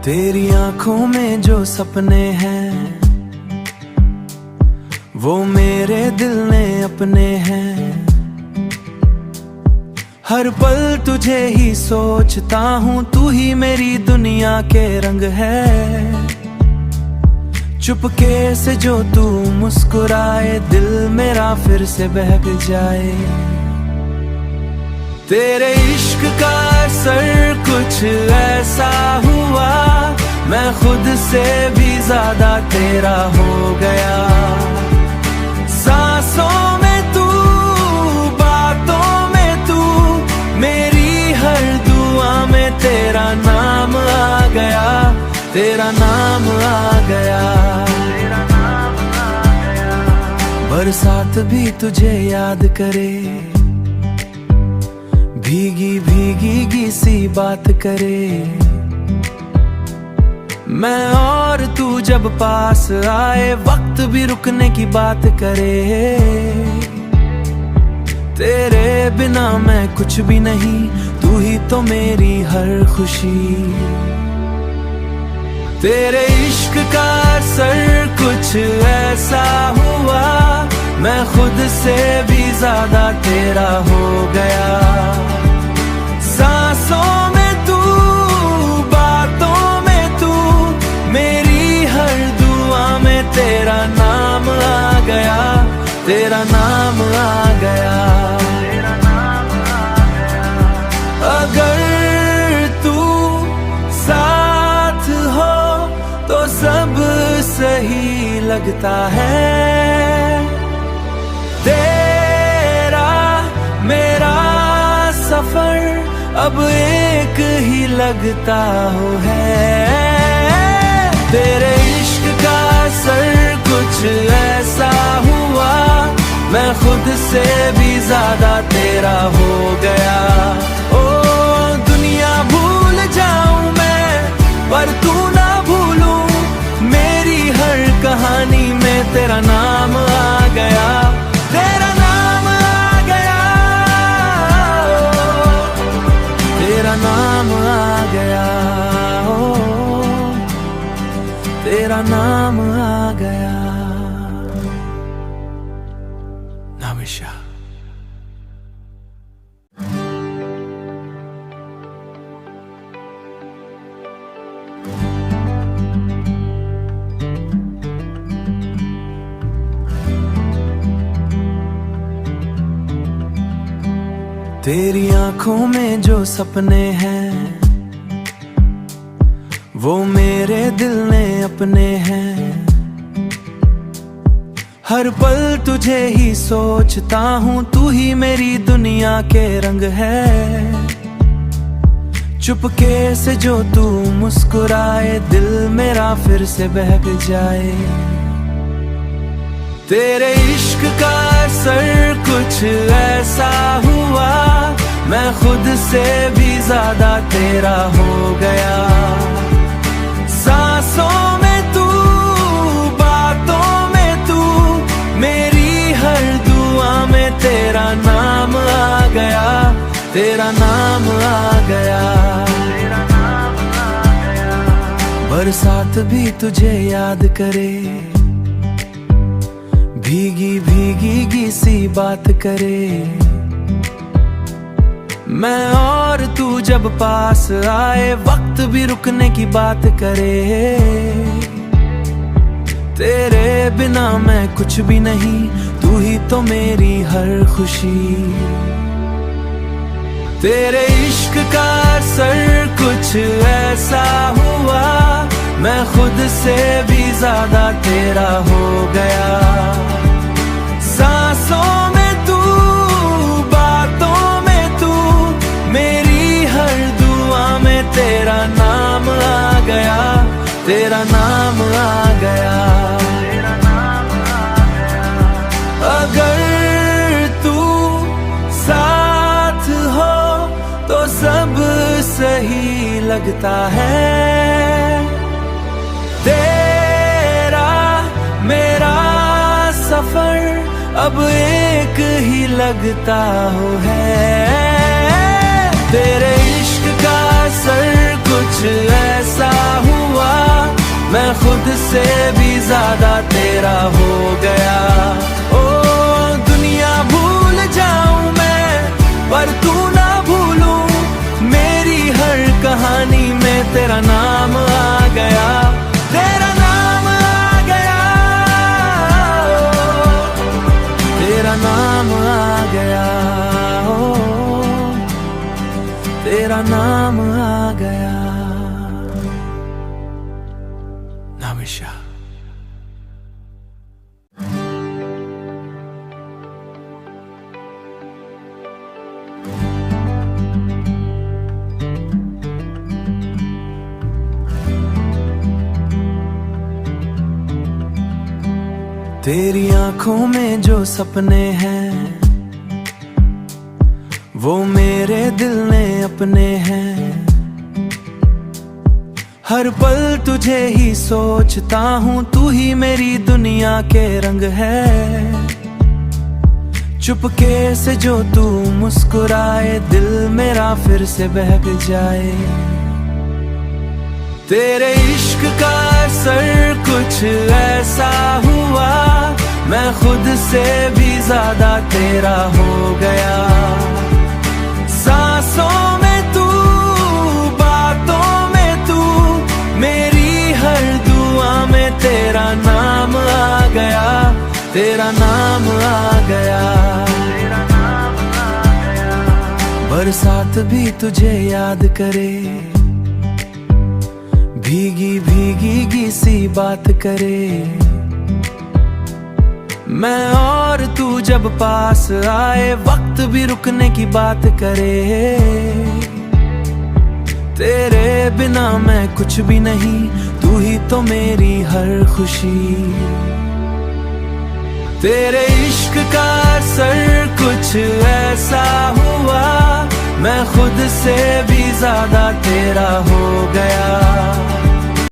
तेरी आंखों में जो सपने हैं वो मेरे दिल ने अपने हैं। हर पल तुझे ही सोचता हूँ, तू ही मेरी दुनिया के रंग है। चुपके से जो तू मुस्कुराए, दिल मेरा फिर से बहक जाए। तेरे इश्क का असर कुछ ऐसा हुआ, मैं खुद से भी ज्यादा तेरा हो गया। सांसों में तू, बातों में तू, मेरी हर दुआ में तेरा नाम आ गया, तेरा नाम आ गया। बरसात भी तुझे याद करे, भीगी भीगी सी बात करे। मैं और तू जब पास आए, वक्त भी रुकने की बात करे। तेरे बिना मैं कुछ भी नहीं, तू ही तो मेरी हर खुशी। तेरे इश्क का असर कुछ ऐसा हुआ, मैं खुद से भी ज्यादा तेरा हो गया। सांसों में तू, बातों में तू, मेरी हर दुआ में तेरा नाम आ गया, तेरा नाम आ गया। अगर तू साथ हो तो सब सही लगता है। तेरा मेरा सफर अब एक ही लगता हो है। तेरे इश्क का असर कुछ ऐसा हुआ, मैं खुद से भी ज्यादा तेरा हो गया। ओ दुनिया भूल जाऊं मैं, पर तू ना भूलूं, मेरी हर कहानी में तेरा नाम आ गया, तेरा नाम आ गया, तेरा नाम आ गया, तेरा नाम आ गया। नामिशा। तेरी आंखों में जो सपने हैं वो मेरे दिल ने अपने हैं। हर पल तुझे ही सोचता हूँ, तू ही मेरी दुनिया के रंग है। चुपके से जो तू मुस्कुराए, दिल मेरा फिर से बहक जाए। तेरे इश्क का असर कुछ ऐसा हुआ, मैं खुद से भी ज्यादा तेरा हो गया। सांसों में तू, बातों में तू, मेरी हर दुआ में तेरा नाम आ गया, तेरा नाम आ गया। बरसात भी तुझे याद करे, भीगी भीगी सी बात करे। मैं और तू जब पास आए, वक्त भी रुकने की बात करे। तेरे बिना मैं कुछ भी नहीं, तू ही तो मेरी हर खुशी। तेरे इश्क का असर कुछ ऐसा हुआ, मैं खुद से भी ज्यादा तेरा हो गया। सांसों में तू, बातों में तू, मेरी हर दुआ में तेरा नाम आ गया, तेरा नाम आ गया। अगर तू साथ हो तो सब सही लगता है। तेरा मेरा सफर अब एक ही लगता हो है। तेरे इश्क का असर कुछ ऐसा हुआ, से भी ज्यादा तेरा हो गया। ओ दुनिया भूल जाऊं मैं पर तू ना भूलूं, मेरी हर कहानी में तेरा नाम आ गया, तेरा नाम आ गया, तेरा नाम आ गया, तेरा नाम आ गया। नामिशा। तेरी आंखों में जो सपने हैं वो मेरे दिल ने अपने हैं, हर पल तुझे ही सोचता हूँ, तू ही मेरी दुनिया के रंग है। चुपके से जो तू मुस्कुराए दिल मेरा फिर से बहक जाए। तेरे इश्क का असर कुछ ऐसा हुआ, मैं खुद से भी ज्यादा तेरा हो गया। सांसों में तू, बातों में तू, मेरी हर दुआ में तेरा नाम आ गया, तेरा नाम आ गया। बरसात भी तुझे याद करे, भीगी भीगी सी बात करे, मैं और तू जब पास आए वक्त भी रुकने की बात करे। तेरे बिना मैं कुछ भी नहीं, तू ही तो मेरी हर खुशी। तेरे इश्क का असर कुछ ऐसा हुआ, मैं खुद से भी ज्यादा तेरा हो गया।